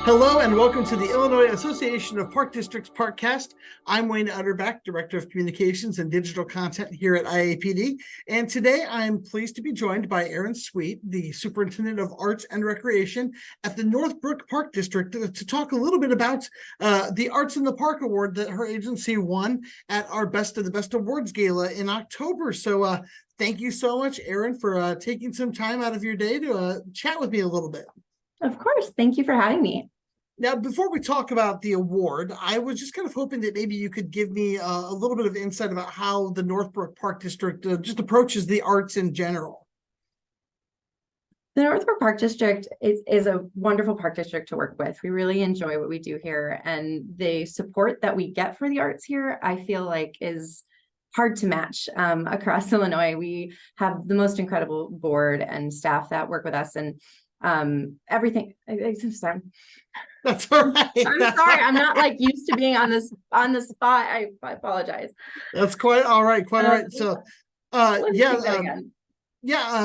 Hello and welcome to the Illinois Association of Park Districts Parkcast. I'm Wayne Utterback, Director of Communications and Digital Content here at IAPD. And today I'm pleased to be joined by Erin, the Superintendent of Arts and Recreation at the Northbrook Park District, to talk a little bit about the Arts in the Park Award that her agency won at our Best of the Best Awards Gala in October. So thank you so much, Erin, for taking some time out of your day to chat with me a little bit. Of course. Thank you for having me. Now, before we talk about the award, I was just kind of hoping that maybe you could give me a little bit of insight about how the Northbrook Park District just approaches the arts in general. The Northbrook Park District is a wonderful park district to work with. We really enjoy what we do here, and the support that we get for the arts here, I feel like, is hard to match across Illinois. We have the most incredible board and staff that work with us, and everything. Sorry. That's all right. I'm sorry. I'm not like used to being on the spot. I apologize. That's quite all right. Quite all right. So,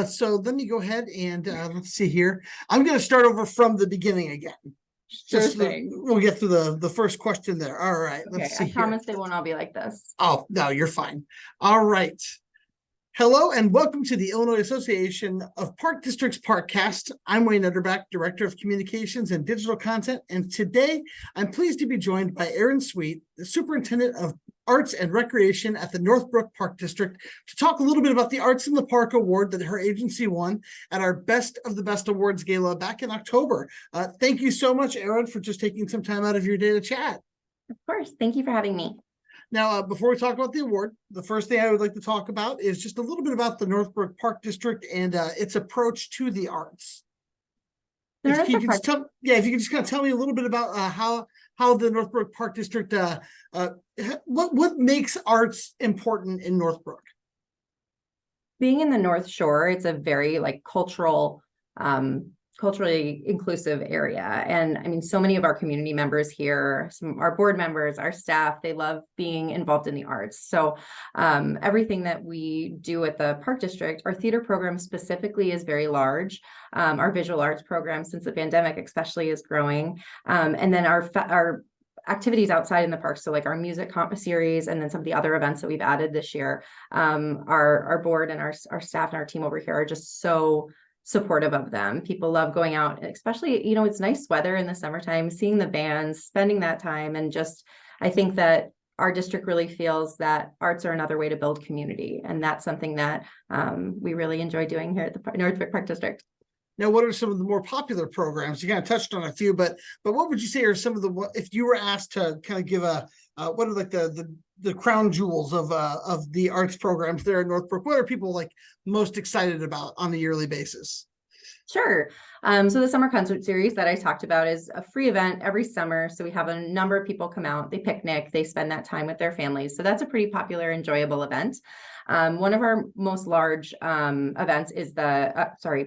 so let me go ahead and let's see here. I'm going to start over from the beginning again. We'll get through the first question there. All right. Okay, let's see. I promise they won't all be like this. Oh, no, you're fine. All right. Hello and welcome to the Illinois Association of Park Districts Parkcast. I'm Wayne Utterback, Director of Communications and Digital Content, and today I'm pleased to be joined by Erin, the Superintendent of Arts and Recreation at the Northbrook Park District, to talk a little bit about the Arts in the Park Award that her agency won at our Best of the Best Awards Gala back in October. Thank you so much, Erin, for just taking some time out of your day to chat. Of course. Thank you for having me. Now, before we talk about the award, the first thing I would like to talk about is just a little bit about the Northbrook Park District and its approach to the arts. If you could just kind of tell me a little bit about how the Northbrook Park District, what makes arts important in Northbrook? Being in the North Shore, it's a very culturally inclusive area. And I mean, so many of our community members here, our board members, our staff, they love being involved in the arts. So everything that we do at the Park District, our theater program specifically is very large. Our visual arts program, since the pandemic especially, is growing. And then our activities outside in the park, so like our music series, and then some of the other events that we've added this year, our board and our staff and our team over here are just so supportive of them. People love going out, especially, it's nice weather in the summertime, seeing the bands, spending that time. And just, I think that our district really feels that arts are another way to build community. And that's something that we really enjoy doing here at the Northbrook Park District. Now, what are some of the more popular programs? You kind of touched on a few, but what would you say are some of if you were asked to kind of give what are like the crown jewels of the arts programs there in Northbrook? What are people most excited about on a yearly basis? Sure. So the summer concert series that I talked about is a free event every summer. So we have a number of people come out, they picnic, they spend that time with their families. So that's a pretty popular, enjoyable event. One of our most large events is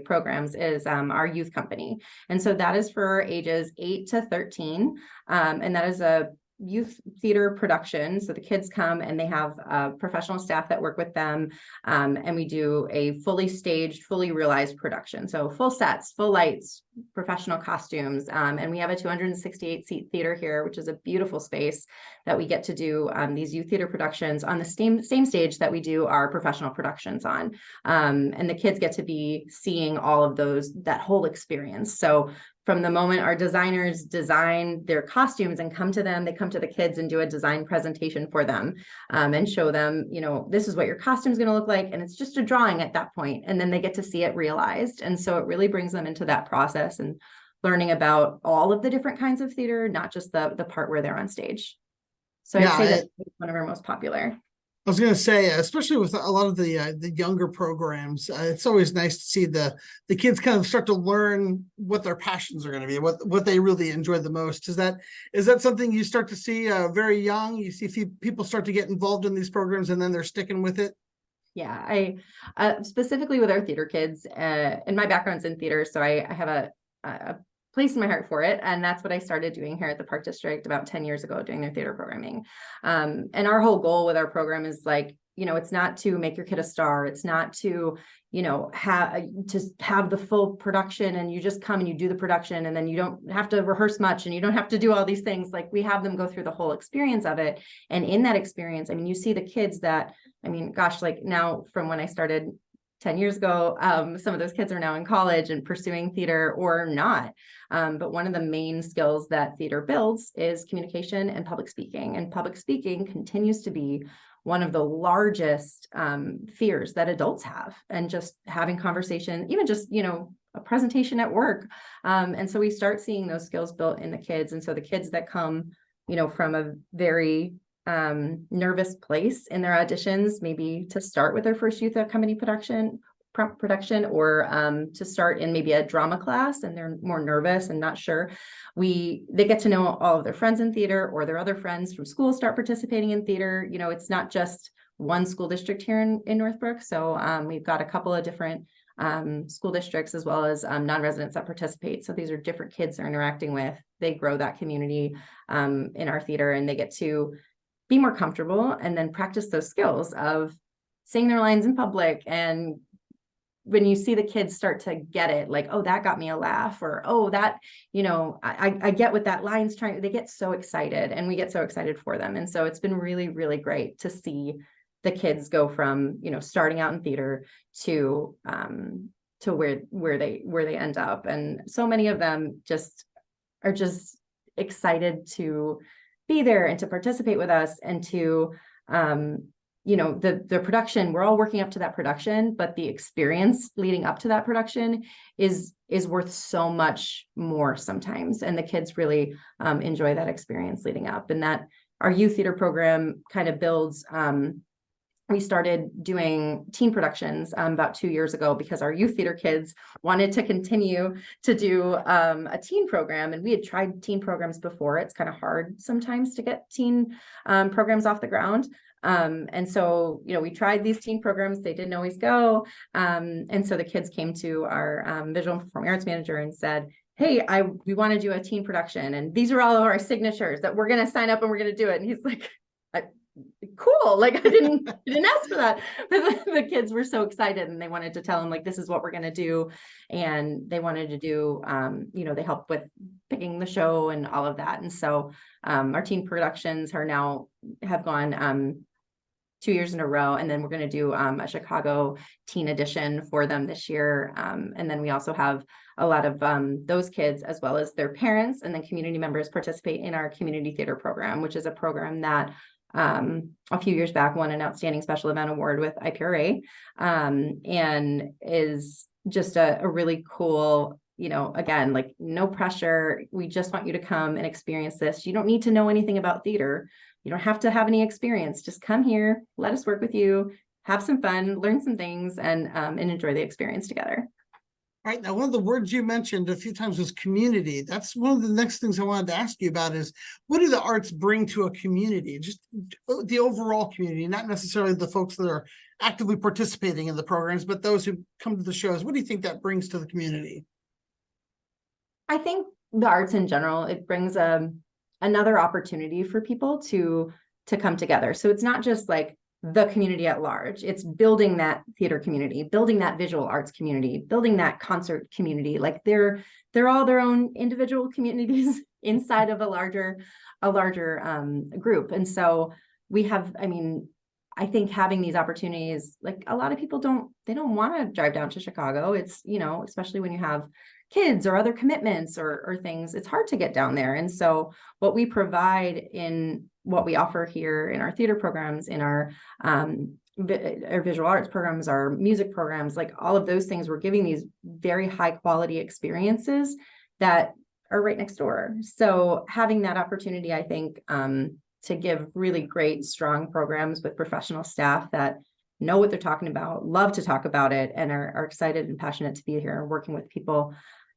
programs is our youth company. And so that is for ages 8 to 13. And that is a youth theater production. So the kids come and they have professional staff that work with them. And we do a fully staged, fully realized production. So full sets, full lights, professional costumes. And we have a 268 seat theater here, which is a beautiful space that we get to do these youth theater productions on the same stage that we do our professional productions on. And the kids get to be seeing all of that whole experience. So from the moment our designers design their costumes and come to them, they come to the kids and do a design presentation for them and show them, this is what your costume is going to look like. And it's just a drawing at that point. And then they get to see it realized. And so it really brings them into that process and learning about all of the different kinds of theater, not just the part where they're on stage. So I'd say that's one of our most popular. I was going to say, especially with a lot of the younger programs, it's always nice to see the kids kind of start to learn what their passions are going to be, what they really enjoy the most. Is that something you start to see very young? You see people start to get involved in these programs and then they're sticking with it? Yeah, I specifically with our theater kids, and my background's in theater, so I have a place in my heart for it. And that's what I started doing here at the Park District about 10 years ago, doing their theater programming. And our whole goal with our program is it's not to make your kid a star. It's not to, have the full production and you just come and you do the production and then you don't have to rehearse much and you don't have to do all these things. Like, we have them go through the whole experience of it. And in that experience, I mean, you see the kids that, gosh, like now from when I started 10 years ago, some of those kids are now in college and pursuing theater or not. But one of the main skills that theater builds is communication and public speaking. And public speaking continues to be one of the largest fears that adults have, and just having conversation, even just, a presentation at work. And so we start seeing those skills built in the kids. And so the kids that come, from a very nervous place in their auditions, maybe to start with their first youth company production, or to start in maybe a drama class and they're more nervous and not sure, they get to know all of their friends in theater, or their other friends from school start participating in theater. It's not just one school district here in Northbrook. So we've got a couple of different school districts, as well as non-residents that participate. So these are different kids they're interacting with. They grow that community in our theater, and they get to be more comfortable and then practice those skills of saying their lines in public. And when you see the kids start to get it, like, oh, that got me a laugh, or, oh, that, I get what that line's trying, they get so excited, and we get so excited for them. And so it's been really, really great to see the kids go from, starting out in theater to where they end up. And so many of them are just excited to be there and to participate with us, and to, the production, we're all working up to that production, but the experience leading up to that production is worth so much more sometimes. And the kids really enjoy that experience leading up. And that our youth theater program kind of builds, we started doing teen productions about 2 years ago, because our youth theater kids wanted to continue to do a teen program. And we had tried teen programs before. It's kind of hard sometimes to get teen programs off the ground. And so, we tried these teen programs. They didn't always go. And so the kids came to our visual and performing arts manager and said, hey, we want to do a teen production, and these are all of our signatures that we're going to sign up and we're going to do it. And he's like, cool. Like, I didn't ask for that. But the kids were so excited, and they wanted to tell him, like, this is what we're going to do. And they wanted to do, they helped with picking the show and all of that. And so our teen productions have gone 2 years in a row. And then we're going to do a Chicago teen edition for them this year. And then we also have a lot of those kids, as well as their parents and then community members, participate in our community theater program, which is a program that a few years back won an outstanding special event award with IPRA, and is just a really cool, again, like, no pressure. We just want you to come and experience this. You don't need to know anything about theater. You don't have to have any experience. Just come here, let us work with you, have some fun, learn some things, and enjoy the experience together. All right. Now, one of the words you mentioned a few times was community. That's one of the next things I wanted to ask you about is, what do the arts bring to a community? Just the overall community, not necessarily the folks that are actively participating in the programs, but those who come to the shows. What do you think that brings to the community? I think the arts in general, it brings another opportunity for people to come together. So it's not just like the community at large. It's building that theater community, building that visual arts community, building that concert community. Like, they're all their own individual communities inside of a larger group. And so we have, I think having these opportunities, like, a lot of people don't want to drive down to Chicago. It's, especially when you have kids or other commitments or things, it's hard to get down there. And so what we provide in what we offer here in our theater programs, in our visual arts programs, our music programs, like, all of those things, we're giving these very high quality experiences that are right next door. So having that opportunity, I think, to give really great, strong programs with professional staff that know what they're talking about, love to talk about it, and are excited and passionate to be here and working with people.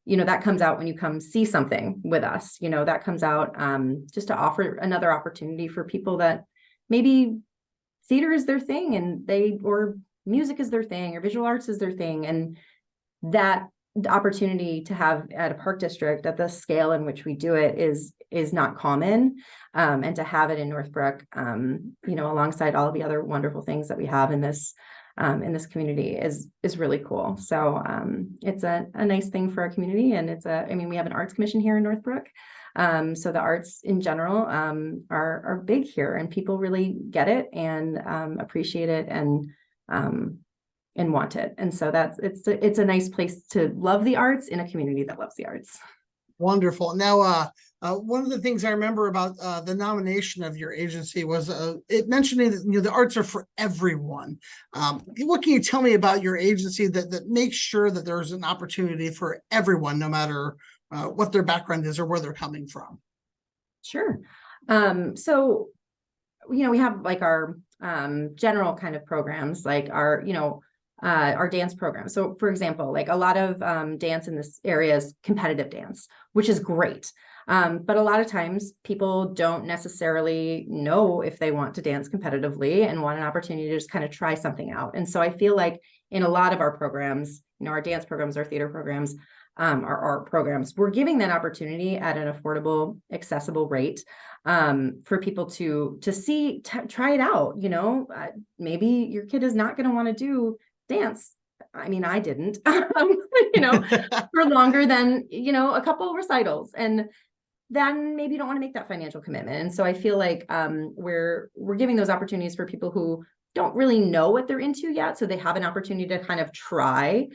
That comes out when you come see something with us. That comes out just to offer another opportunity for people that maybe theater is their thing, or music is their thing, or visual arts is their thing. And that the opportunity to have at a park district at the scale in which we do it is not common. And to have it in Northbrook, alongside all of the other wonderful things that we have in this community is really cool. So it's a nice thing for our community. And we have an arts commission here in Northbrook. So the arts in general are big here, and people really get it and appreciate it and want it. And so it's a nice place to love the arts in a community that loves the arts. Wonderful. Now, one of the things I remember about the nomination of your agency was it mentioning that the arts are for everyone. What can you tell me about your agency that makes sure that there's an opportunity for everyone, no matter what their background is or where they're coming from? Sure. So, we have like our general kind of programs, like our dance program. So for example, like a lot of dance in this area is competitive dance, which is great. But a lot of times people don't necessarily know if they want to dance competitively and want an opportunity to just kind of try something out. And so I feel like in a lot of our programs, our dance programs, our theater programs, our art programs, we're giving that opportunity at an affordable, accessible rate for people to see, try it out. Maybe your kid is not going to want to do dance. I mean, I didn't, for longer than, a couple of recitals. And then maybe you don't want to make that financial commitment. And so I feel like we're giving those opportunities for people who don't really know what they're into yet. So they have an opportunity to kind of try.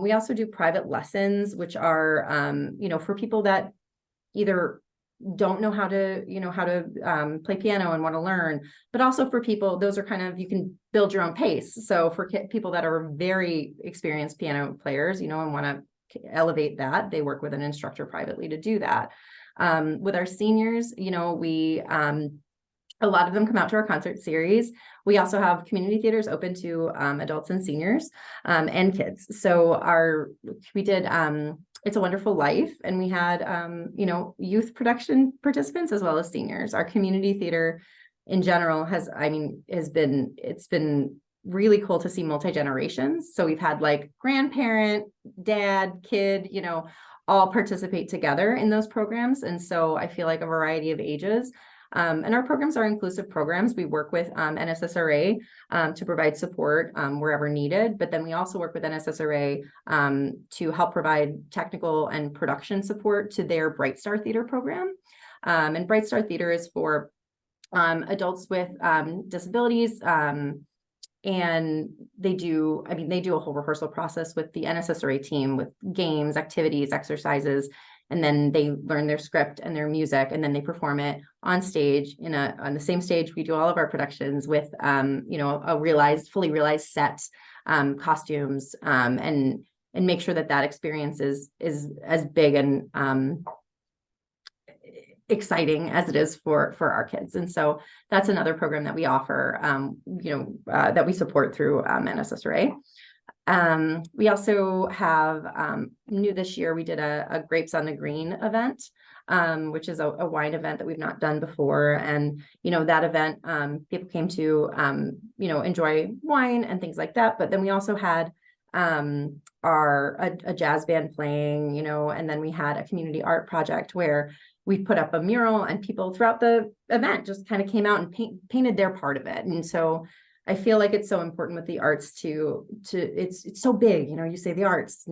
We also do private lessons, which are, for people that either don't know how to play piano and want to learn, but also for people, those are kind of, you can build your own pace. So for people that are very experienced piano players, and want to elevate that, they work with an instructor privately to do that. With our seniors, a lot of them come out to our concert series. We also have community theaters open to adults and seniors and kids. So we did It's a Wonderful Life, and we had youth production participants as well as seniors. Our community theater in general it's been really cool to see multi-generations. So we've had like grandparent, dad, kid, all participate together in those programs. And so I feel like a variety of ages. And our programs are inclusive programs. We work with NSSRA to provide support wherever needed, but then we also work with NSSRA to help provide technical and production support to their Bright Star Theater program. And Bright Star Theater is for adults with disabilities, and they do a whole rehearsal process with the NSSRA team with games, activities, exercises. And then they learn their script and their music, and then they perform it on stage on the same stage we do all of our productions with, a fully realized set, costumes, and make sure that experience is as big and exciting as it is for our kids. And so that's another program that we offer, that we support through NSSRA. We also have new this year, we did a Grapes on the Green event, which is a wine event that we've not done before. And, that event, people came to, enjoy wine and things like that. But then we also had a jazz band playing, and then we had a community art project where we put up a mural, and people throughout the event just kind of came out and painted their part of it. And so I feel like it's so important with the arts it's so big, you say the arts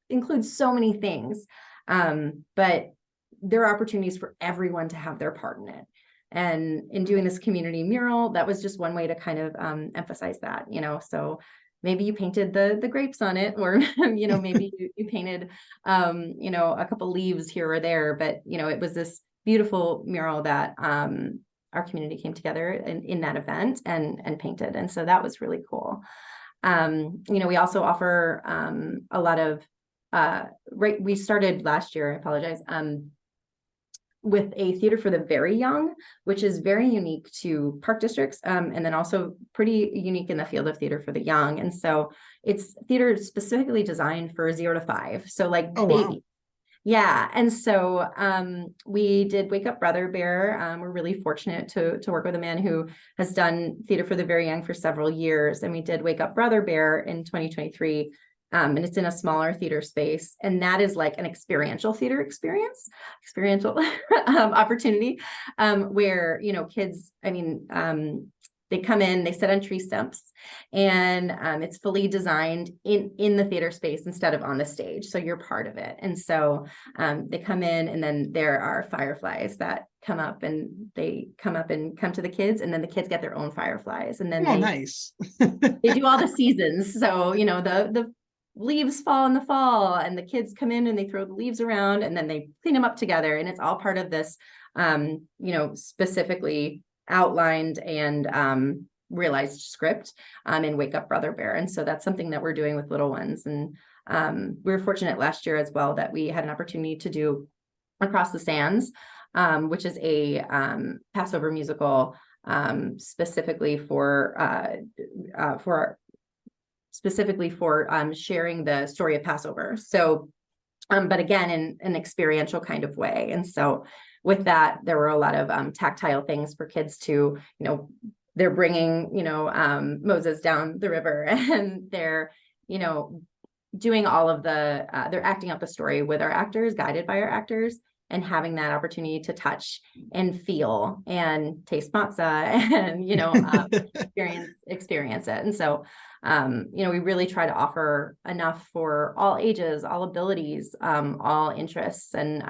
includes so many things, but there are opportunities for everyone to have their part in it. And in doing this community mural, that was just one way to kind of emphasize that, so maybe you painted the grapes on it, or, maybe you painted, a couple leaves here or there, but, it was this beautiful mural that, our community came together in that event and painted. And so that was really cool. We also offer a lot of, we started last year, I apologize, with a theater for the very young, which is very unique to park districts, and then also pretty unique in the field of theater for the young. And so it's theater specifically designed for 0 to 5. So like baby. Wow. Yeah. And so we did Wake Up Brother Bear. We're really fortunate to work with a man who has done theater for the very young for several years. And we did Wake Up Brother Bear in 2023 And it's in a smaller theater space. And that is like an experiential theater experiential opportunity, where, you know, kids, they come in, they sit on tree stumps, and it's fully designed in the theater space instead of on the stage. So you're part of it. And so they come in, and then there are fireflies that come up, and they come to the kids, and then the kids get their own fireflies. And then nice. they do all the seasons. So, you know, the leaves fall in the fall, and the kids come in and they throw the leaves around, and then they clean them up together. And it's all part of this, you know, specifically outlined and realized script in Wake Up Brother Bear. And so that's something that we're doing with little ones. And we were fortunate last year as well that we had an opportunity to do Across the Sands, which is a Passover musical specifically for sharing the story of Passover. So, but again, in an experiential kind of way. And so with that, there were a lot of tactile things for kids to, you know, they're bringing, you know, Moses down the river, and they're, you know, doing all of the, they're acting out the story with our actors, guided by our actors, and having that opportunity to touch and feel and taste matzah and, you know, experience it. And so, you know, we really try to offer enough for all ages, all abilities, all interests. And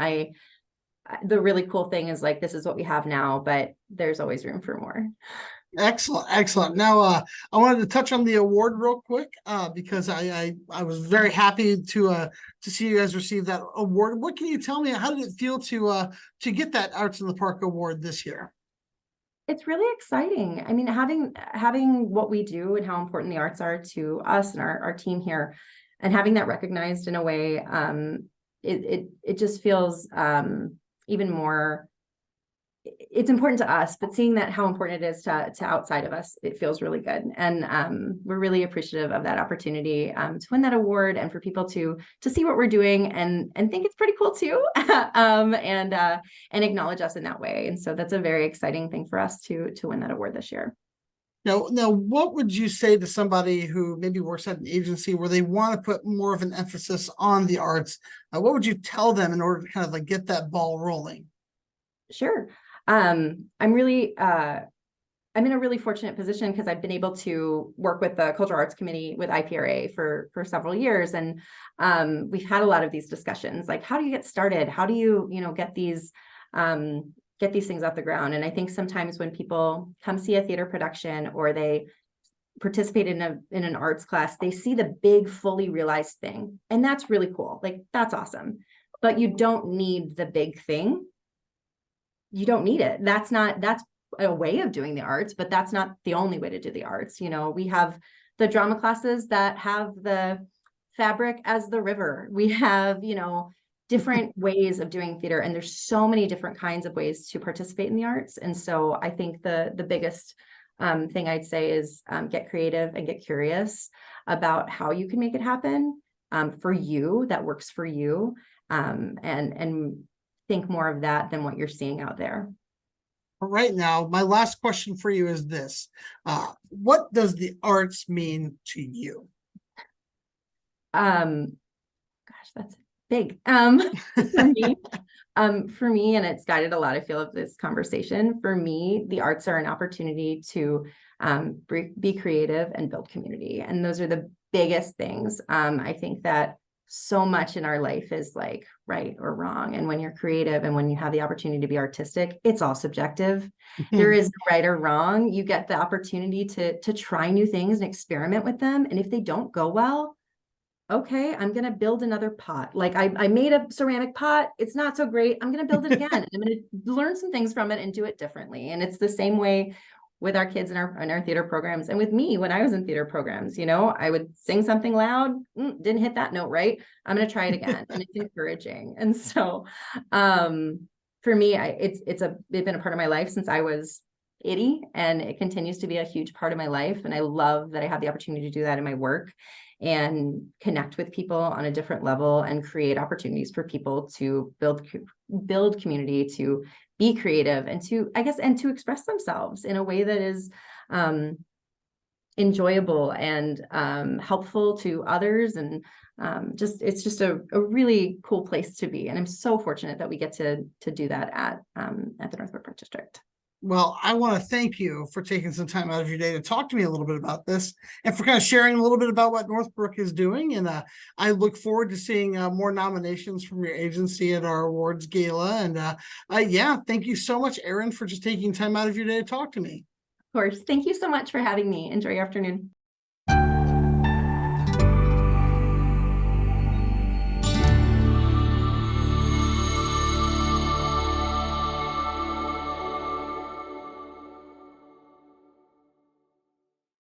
the really cool thing is, like, this is what we have now, but there's always room for more. Excellent. Now, I wanted to touch on the award real quick, because I was very happy to see you guys receive that award. What can you tell me? How did it feel to get that Arts in the Park award this year? It's really exciting. I mean, having what we do and how important the arts are to us and our team here, and having that recognized in a way, it just feels even more. It's important to us, but seeing that how important it is to outside of us, it feels really good. And we're really appreciative of that opportunity to win that award, and for people to see what we're doing and think it's pretty cool too, and acknowledge us in that way. And so that's a very exciting thing for us to win that award this year. Now, what would you say to somebody who maybe works at an agency where they want to put more of an emphasis on the arts? What would you tell them in order to kind of like get that ball rolling? Sure. I'm in a really fortunate position because I've been able to work with the Cultural Arts Committee with IPRA for several years. And we've had a lot of these discussions, like, how do you get started? How do you, you know, get these things off the ground? And I think sometimes when people come see a theater production or they participate in an arts class, they see the big, fully realized thing. And that's really cool. Like, that's awesome. But you don't need the big thing. You don't need it. That's a way of doing the arts, but that's not the only way to do the arts. You know, we have the drama classes that have the fabric as the river. We have, you know, different ways of doing theater, and there's so many different kinds of ways to participate in the arts. And so I think the biggest thing I'd say is get creative and get curious about how you can make it happen for you, that works for you, and think more of that than what you're seeing out there. All right, now my last question for you is this: what does the arts mean to you? Gosh, that's big. For me, and it's guided a lot, I feel, of this conversation. For me, the arts are an opportunity to be creative and build community, and those are the biggest things. I think that so much in our life is like right or wrong. And when you're creative and when you have the opportunity to be artistic, it's all subjective. There is no right or wrong. You get the opportunity to try new things and experiment with them. And if they don't go well, okay, I'm going to build another pot. Like I made a ceramic pot. It's not so great. I'm going to build it again. I'm going to learn some things from it and do it differently. And it's the same way with our kids in our theater programs. And with me, when I was in theater programs, you know, I would sing something loud, didn't hit that note right. I'm going to try it again. And it's encouraging. And so for me, it's been a part of my life since I was itty, and it continues to be a huge part of my life. And I love that I have the opportunity to do that in my work and connect with people on a different level and create opportunities for people to build community, to be creative, and to express themselves in a way that is enjoyable and helpful to others, and it's just a really cool place to be. And I'm so fortunate that we get to do that at the Northbrook Park District. Well, I want to thank you for taking some time out of your day to talk to me a little bit about this and for kind of sharing a little bit about what Northbrook is doing. And I look forward to seeing more nominations from your agency at our awards gala. And yeah, thank you so much, Erin, for just taking time out of your day to talk to me. Of course. Thank you so much for having me. Enjoy your afternoon.